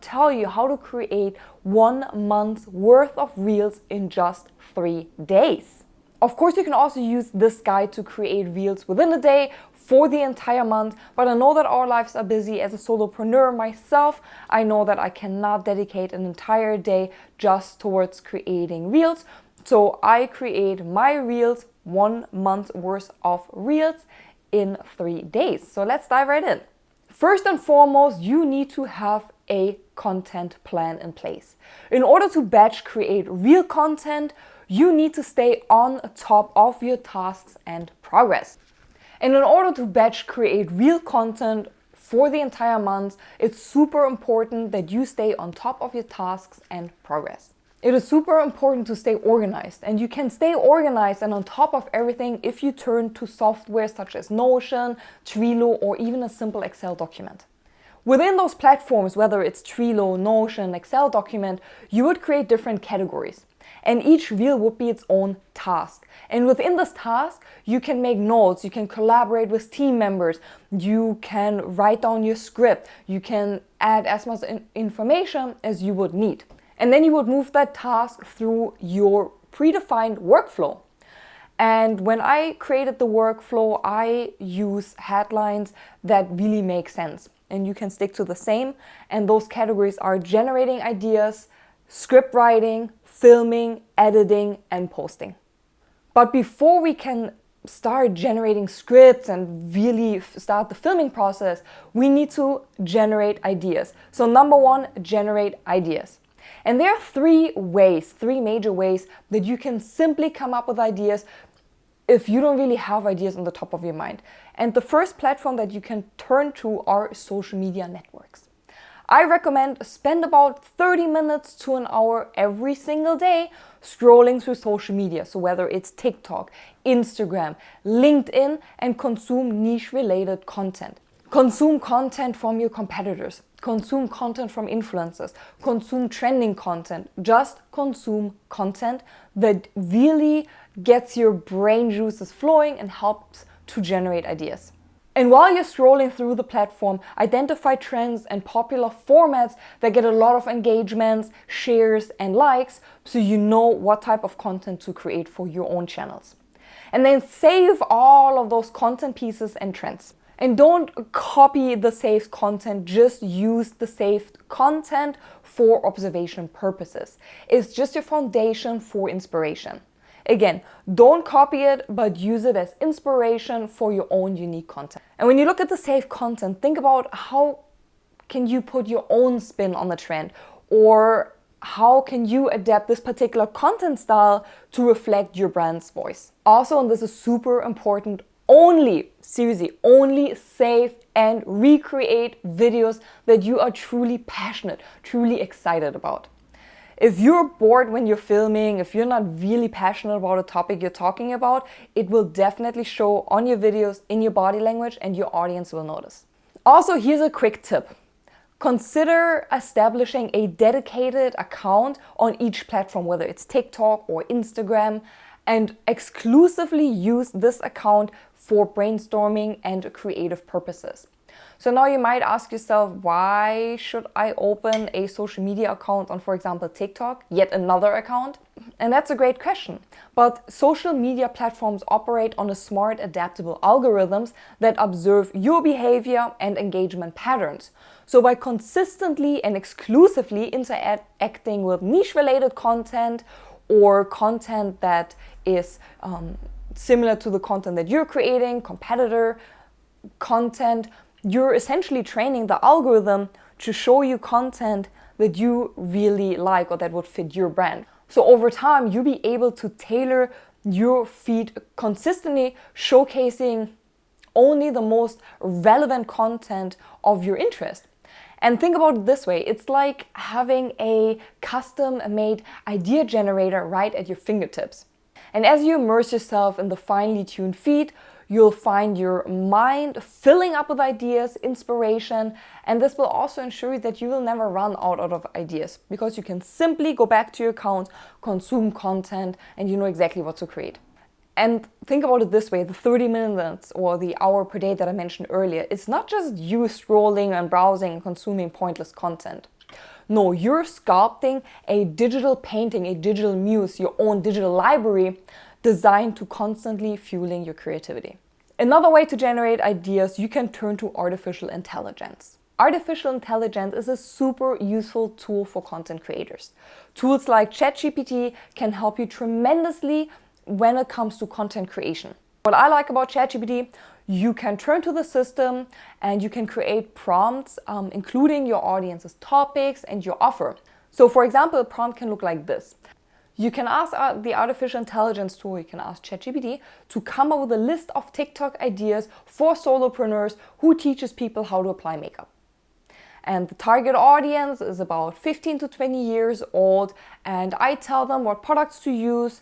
tell you how to create 1 month's worth of reels in just 3 days. Of course, you can also use this guide to create reels within a day for the entire month, but I know that our lives are busy. As a solopreneur myself, I know that I cannot dedicate an entire day just towards creating reels. So I create my reels, 1 month's worth of reels in 3 days. So let's dive right in. First and foremost, you need to have a content plan in place. In order to batch create real content, you need to stay on top of your tasks and progress. And in order to batch create real content for the entire month, it's super important that you stay on top of your tasks and progress. It is super important to stay organized, and you can stay organized and on top of everything if you turn to software such as Notion, Trello, or even a simple Excel document. Within those platforms, whether it's Trello, Notion, Excel document, you would create different categories. And each reel would be its own task. And within this task, you can make notes, you can collaborate with team members, you can write down your script, you can add as much information as you would need. And then you would move that task through your predefined workflow. And when I created the workflow, I use headlines that really make sense. And you can stick to the same. And those categories are generating ideas, script writing, filming, editing, and posting. But before we can start generating scripts and really start the filming process, we need to generate ideas. So number one, generate ideas. And there are three major ways that you can simply come up with ideas if you don't really have ideas on the top of your mind. And the first platform that you can turn to are social media networks. I recommend spend about 30 minutes to an hour every single day scrolling through social media. So whether it's TikTok, Instagram, LinkedIn, and consume niche related content. Consume content from your competitors. Consume content from influencers. Consume trending content. Just consume content that really gets your brain juices flowing and helps to generate ideas. And while you're scrolling through the platform, identify trends and popular formats that get a lot of engagements, shares, and likes, so you know what type of content to create for your own channels. And then save all of those content pieces and trends. And don't copy the saved content, just use the saved content for observation purposes. It's just your foundation for inspiration. Again, don't copy it, but use it as inspiration for your own unique content. And when you look at the saved content, think about how can you put your own spin on the trend, or how can you adapt this particular content style to reflect your brand's voice. Also, and this is super important, only save and recreate videos that you are truly passionate, truly excited about. If you're bored when you're filming, if you're not really passionate about a topic you're talking about, it will definitely show on your videos, in your body language, and your audience will notice. Also, here's a quick tip. Consider establishing a dedicated account on each platform, whether it's TikTok or Instagram, and exclusively use this account for brainstorming and creative purposes. So now you might ask yourself, why should I open a social media account on, for example, TikTok, yet another account? And that's a great question. But social media platforms operate on a smart, adaptable algorithms that observe your behavior and engagement patterns. So by consistently and exclusively interacting with niche-related content or content that is similar to the content that you're creating, competitor content, you're essentially training the algorithm to show you content that you really like or that would fit your brand. So over time, you'll be able to tailor your feed consistently, showcasing only the most relevant content of your interest. And think about it this way, it's like having a custom-made idea generator right at your fingertips. And as you immerse yourself in the finely tuned feed, you'll find your mind filling up with ideas, inspiration, and this will also ensure that you will never run out of ideas, because you can simply go back to your account, consume content, and you know exactly what to create. And think about it this way, the 30 minutes or the hour per day that I mentioned earlier, it's not just you scrolling and browsing and consuming pointless content. No, you're sculpting a digital painting, a digital muse, your own digital library designed to constantly fueling your creativity. Another way to generate ideas, you can turn to artificial intelligence. Artificial intelligence is a super useful tool for content creators. Tools like ChatGPT can help you tremendously when it comes to content creation. What I like about ChatGPT, you can turn to the system and you can create prompts, including your audience's topics and your offer. So for example, a prompt can look like this. You can ask the artificial intelligence tool, you can ask ChatGPT to come up with a list of TikTok ideas for solopreneurs who teaches people how to apply makeup. And the target audience is about 15 to 20 years old, and I tell them what products to use.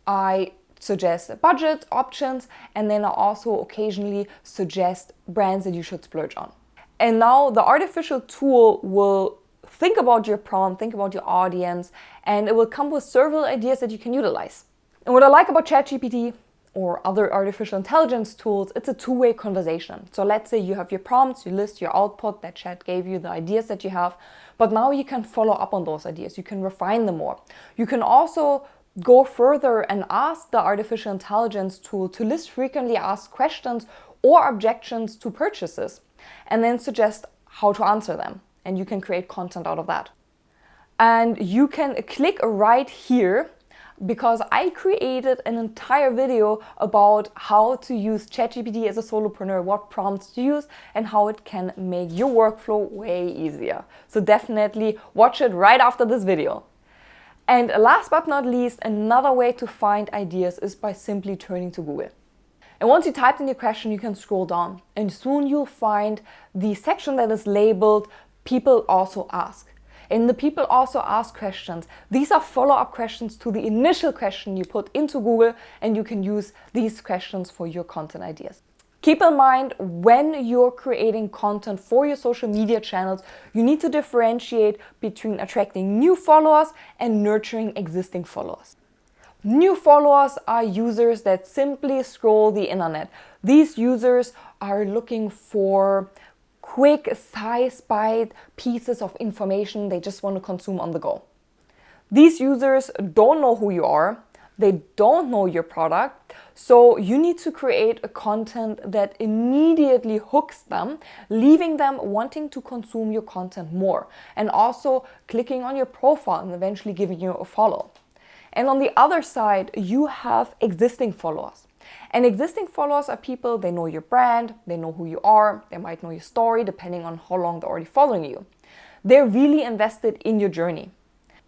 I suggest budget options, and then I also occasionally suggest brands that you should splurge on. And now the artificial tool will think about your prompt, think about your audience, and it will come with several ideas that you can utilize. And what I like about ChatGPT or other artificial intelligence tools, it's a two-way conversation. So let's say you have your prompts, you list your output that Chat gave you, the ideas that you have, but now you can follow up on those ideas. You can refine them more. You can also go further and ask the artificial intelligence tool to list frequently asked questions or objections to purchases, and then suggest how to answer them. And you can create content out of that. And you can click right here, because I created an entire video about how to use ChatGPT as a solopreneur, what prompts to use, and how it can make your workflow way easier. So definitely watch it right after this video. And last but not least, another way to find ideas is by simply turning to Google. And once you typed in your question, you can scroll down and soon you'll find the section that is labeled People Also Ask. And the people also ask questions. These are follow-up questions to the initial question you put into Google, and you can use these questions for your content ideas. Keep in mind, when you're creating content for your social media channels, you need to differentiate between attracting new followers and nurturing existing followers. New followers are users that simply scroll the internet. These users are looking for quick size-bite pieces of information they just want to consume on the go. These users don't know who you are, they don't know your product, so you need to create a content that immediately hooks them, leaving them wanting to consume your content more, and also clicking on your profile and eventually giving you a follow. And on the other side, you have existing followers. And existing followers are people, they know your brand, they know who you are, they might know your story, depending on how long they're already following you. They're really invested in your journey.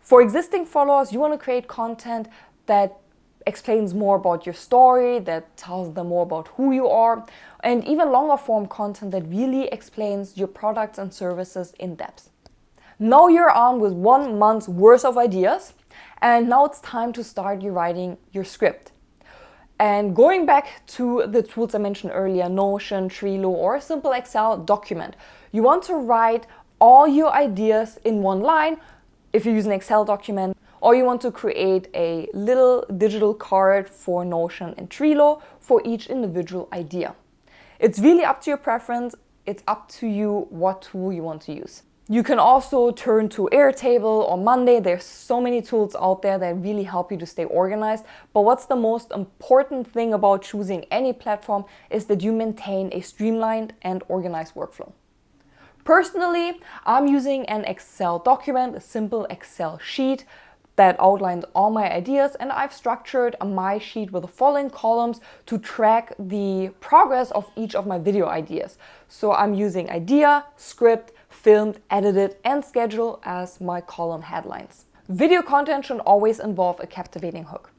For existing followers, you want to create content that explains more about your story, that tells them more about who you are, and even longer form content that really explains your products and services in depth. Now you're on with 1 month's worth of ideas, and now it's time to start writing your script. And going back to the tools I mentioned earlier, Notion, Trello, or a simple Excel document, you want to write all your ideas in one line if you use an Excel document, or you want to create a little digital card for Notion and Trello for each individual idea. It's really up to your preference. It's up to you what tool you want to use. You can also turn to Airtable or Monday. There's so many tools out there that really help you to stay organized. But what's the most important thing about choosing any platform is that you maintain a streamlined and organized workflow. Personally, I'm using an Excel document, a simple Excel sheet that outlines all my ideas, and I've structured my sheet with the following columns to track the progress of each of my video ideas. So I'm using idea, script, filmed, edited, and schedule as my column headlines. Video content should always involve a captivating hook.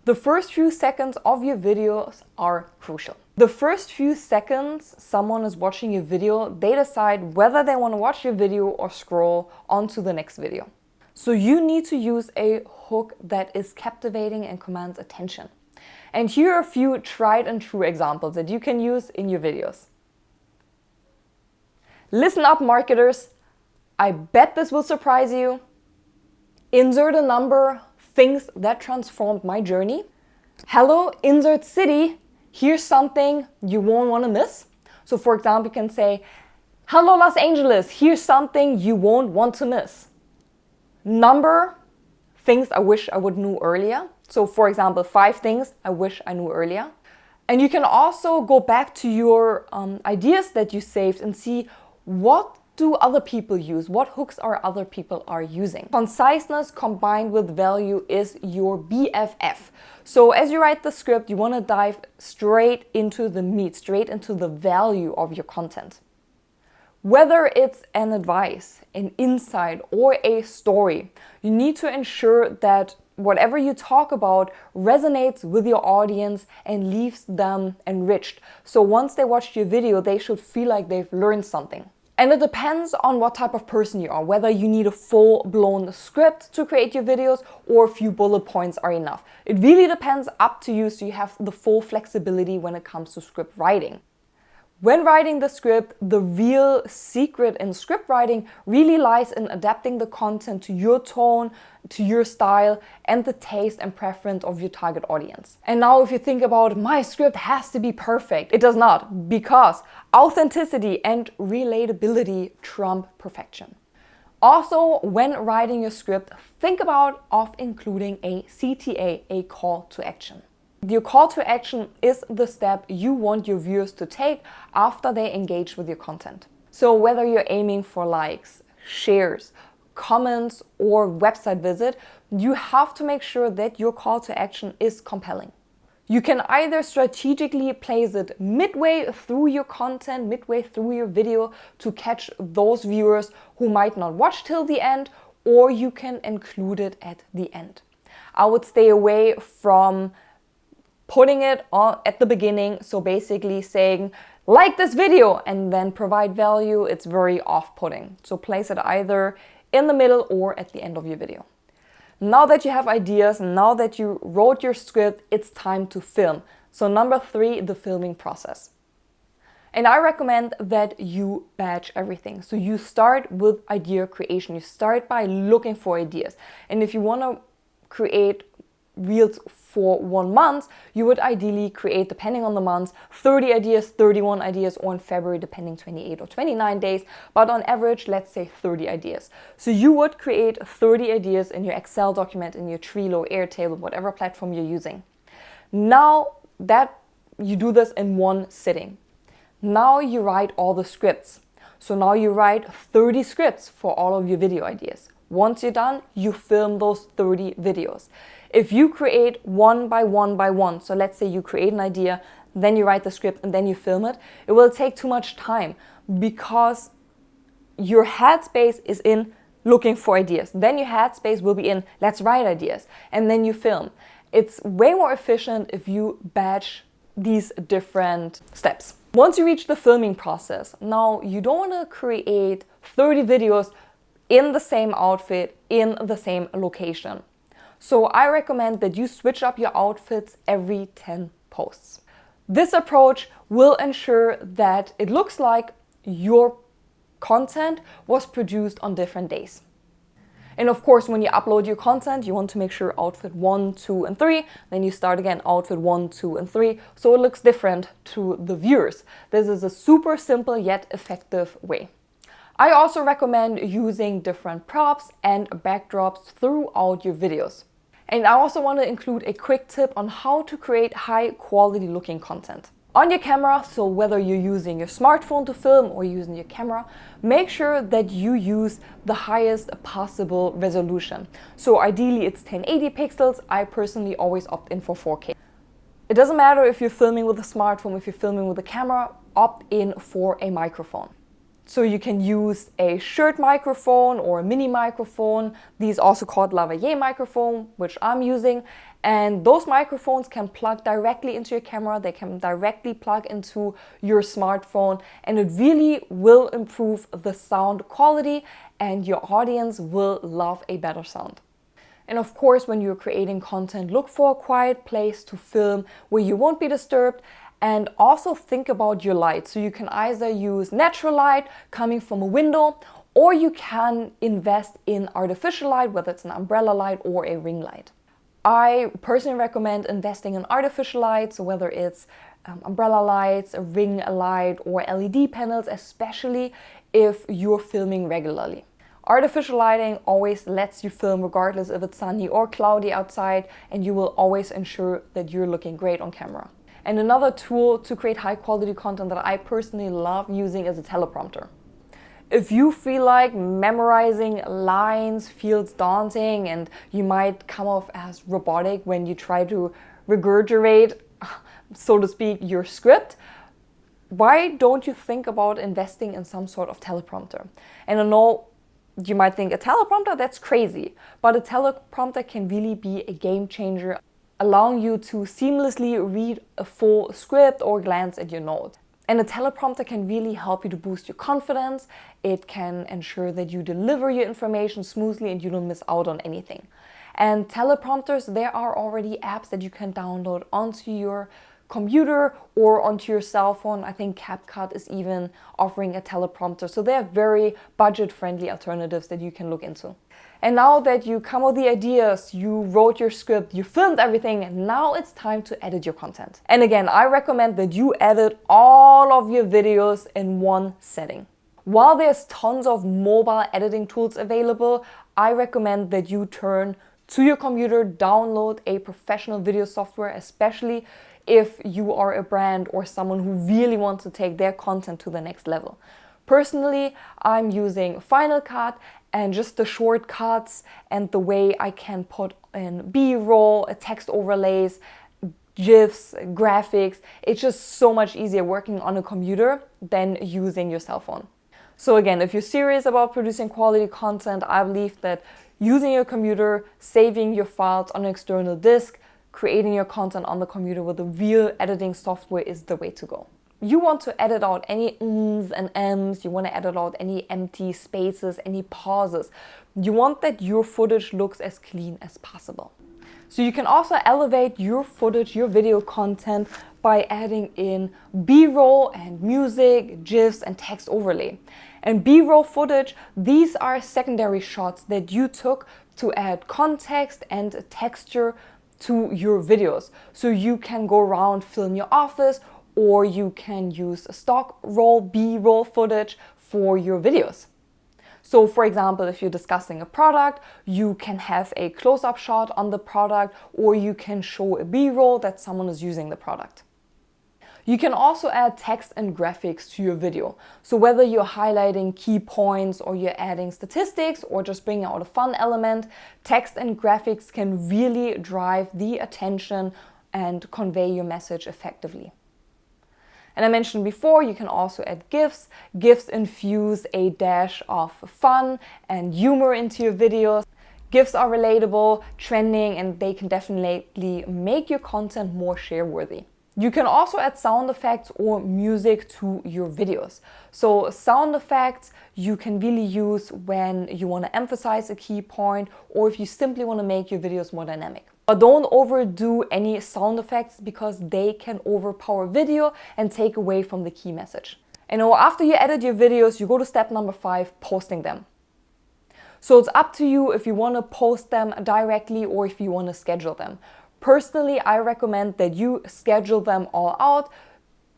The first few seconds of your videos are crucial. The first few seconds someone is watching your video, they decide whether they want to watch your video or scroll on to the next video. So you need to use a hook that is captivating and commands attention. And here are a few tried and true examples that you can use in your videos. Listen up, marketers. I bet this will surprise you. Insert a number, things that transformed my journey. Hello, insert city. Here's something you won't want to miss. So for example, you can say, Hello Los Angeles, here's something you won't want to miss. Number things I wish I would knew earlier. So for example, 5 things I wish I knew earlier. And you can also go back to your ideas that you saved and see what do other people use, what hooks are other people are using. Conciseness combined with value is your BFF. So as you write the script, you want to dive straight into the meat, straight into the value of your content. Whether it's an advice, an insight, or a story, you need to ensure that whatever you talk about resonates with your audience and leaves them enriched. So once they watch your video, they should feel like they've learned something. And it depends on what type of person you are, whether you need a full-blown script to create your videos or a few bullet points are enough. It really depends, up to you, so you have the full flexibility when it comes to script writing. When writing the script, the real secret in script writing really lies in adapting the content to your tone, to your style, and the taste and preference of your target audience. And now if you think about my script has to be perfect, it does not, because authenticity and relatability trump perfection. Also, when writing your script, think about including a CTA, a call to action. Your call to action is the step you want your viewers to take after they engage with your content. So whether you're aiming for likes, shares, comments, or website visit, you have to make sure that your call to action is compelling. You can either strategically place it midway through your content, midway through your video to catch those viewers who might not watch till the end, or you can include it at the end. I would stay away from putting it on at the beginning, so basically saying, like this video, and then provide value. It's very off-putting. So place it either in the middle or at the end of your video. Now that you have ideas, now that you wrote your script, it's time to film. So number 3, the filming process. And I recommend that you batch everything. So you start with idea creation. You start by looking for ideas. And if you want to create reels for 1 month, you would ideally create, depending on the month, 30 ideas, 31 ideas, or in February, depending 28 or 29 days. But on average, let's say 30 ideas. So you would create 30 ideas in your Excel document, in your Trello, Airtable, whatever platform you're using. Now that you do this in one sitting, now you write all the scripts. So now you write 30 scripts for all of your video ideas. Once you're done, you film those 30 videos. If you create one by one, so let's say you create an idea, then you write the script and then you film it, it will take too much time because your headspace is in looking for ideas. Then your headspace will be in, let's write ideas, and then you film. It's way more efficient if you batch these different steps. Once you reach the filming process, now you don't want to create 30 videos in the same outfit, in the same location. So I recommend that you switch up your outfits every 10 posts. This approach will ensure that it looks like your content was produced on different days. And of course, when you upload your content, you want to make sure outfit 1, 2, and 3, then you start again outfit 1, 2, and 3, so it looks different to the viewers. This is a super simple yet effective way. I also recommend using different props and backdrops throughout your videos. And I also want to include a quick tip on how to create high quality looking content. On your camera, so whether you're using your smartphone to film or using your camera, make sure that you use the highest possible resolution. So ideally it's 1080 pixels. I personally always opt in for 4K. It doesn't matter if you're filming with a smartphone, if you're filming with a camera, opt in for a microphone. So you can use a shirt microphone or a mini microphone. These also called lavalier microphone, which I'm using. And those microphones can plug directly into your camera. They can directly plug into your smartphone, and it really will improve the sound quality, and your audience will love a better sound. And of course, when you're creating content, look for a quiet place to film where you won't be disturbed. And also think about your light. So you can either use natural light coming from a window, or you can invest in artificial light, whether it's an umbrella light or a ring light. I personally recommend investing in artificial lights, so whether it's umbrella lights, a ring light, or LED panels, especially if you're filming regularly. Artificial lighting always lets you film regardless if it's sunny or cloudy outside, and you will always ensure that you're looking great on camera. And another tool to create high quality content that I personally love using is a teleprompter. If you feel like memorizing lines feels daunting and you might come off as robotic when you try to regurgitate, so to speak, your script, why don't you think about investing in some sort of teleprompter? And I know you might think, a teleprompter, that's crazy. But a teleprompter can really be a game changer, allowing you to seamlessly read a full script or glance at your notes. And a teleprompter can really help you to boost your confidence. It can ensure that you deliver your information smoothly and you don't miss out on anything. And teleprompters, there are already apps that you can download onto your computer or onto your cell phone. I think CapCut is even offering a teleprompter. So they're very budget-friendly alternatives that you can look into. And now that you come up with the ideas, you wrote your script, you filmed everything, now it's time to edit your content. And again, I recommend that you edit all of your videos in one setting. While there's tons of mobile editing tools available, I recommend that you turn to your computer, download a professional video software, especially if you are a brand or someone who really wants to take their content to the next level. Personally, I'm using Final Cut, and just the shortcuts and the way I can put in B-roll, text overlays, GIFs, graphics, it's just so much easier working on a computer than using your cell phone. So again, if you're serious about producing quality content, I believe that using your computer, saving your files on an external disk, creating your content on the computer with a real editing software is the way to go. You want to edit out any ums and ems, you want to edit out any empty spaces, any pauses. You want that your footage looks as clean as possible. So you can also elevate your footage, your video content by adding in B-roll and music, GIFs and text overlay. And B-roll footage, these are secondary shots that you took to add context and texture to your videos. So you can go around, film your office, or you can use stock roll, B-roll footage for your videos. So for example, if you're discussing a product, you can have a close-up shot on the product, or you can show a B-roll that someone is using the product. You can also add text and graphics to your video. So whether you're highlighting key points or you're adding statistics or just bringing out a fun element, text and graphics can really drive the attention and convey your message effectively. And I mentioned before, you can also add GIFs. GIFs infuse a dash of fun and humor into your videos. GIFs are relatable, trending, and they can definitely make your content more share-worthy. You can also add sound effects or music to your videos. So sound effects you can really use when you want to emphasize a key point or if you simply want to make your videos more dynamic. But don't overdo any sound effects because they can overpower video and take away from the key message. And after you edit your videos, you go to step number 5, posting them. So it's up to you if you want to post them directly or if you want to schedule them. Personally, I recommend that you schedule them all out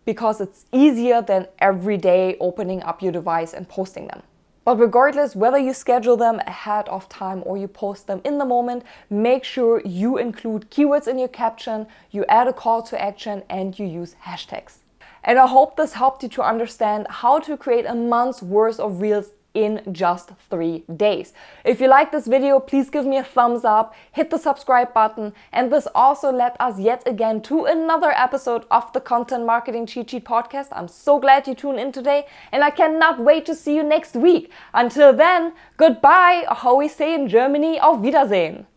because it's easier than every day opening up your device and posting them. But regardless, whether you schedule them ahead of time or you post them in the moment, make sure you include keywords in your caption, you add a call to action, and you use hashtags. And I hope this helped you to understand how to create a month's worth of reels in just 3 days. If you like this video, please give me a thumbs up, hit the subscribe button, and this also led us yet again to another episode of the Content Marketing Cheat Sheet podcast. I'm so glad you tuned in today, and I cannot wait to see you next week. Until then, goodbye, or how we say in Germany, auf Wiedersehen.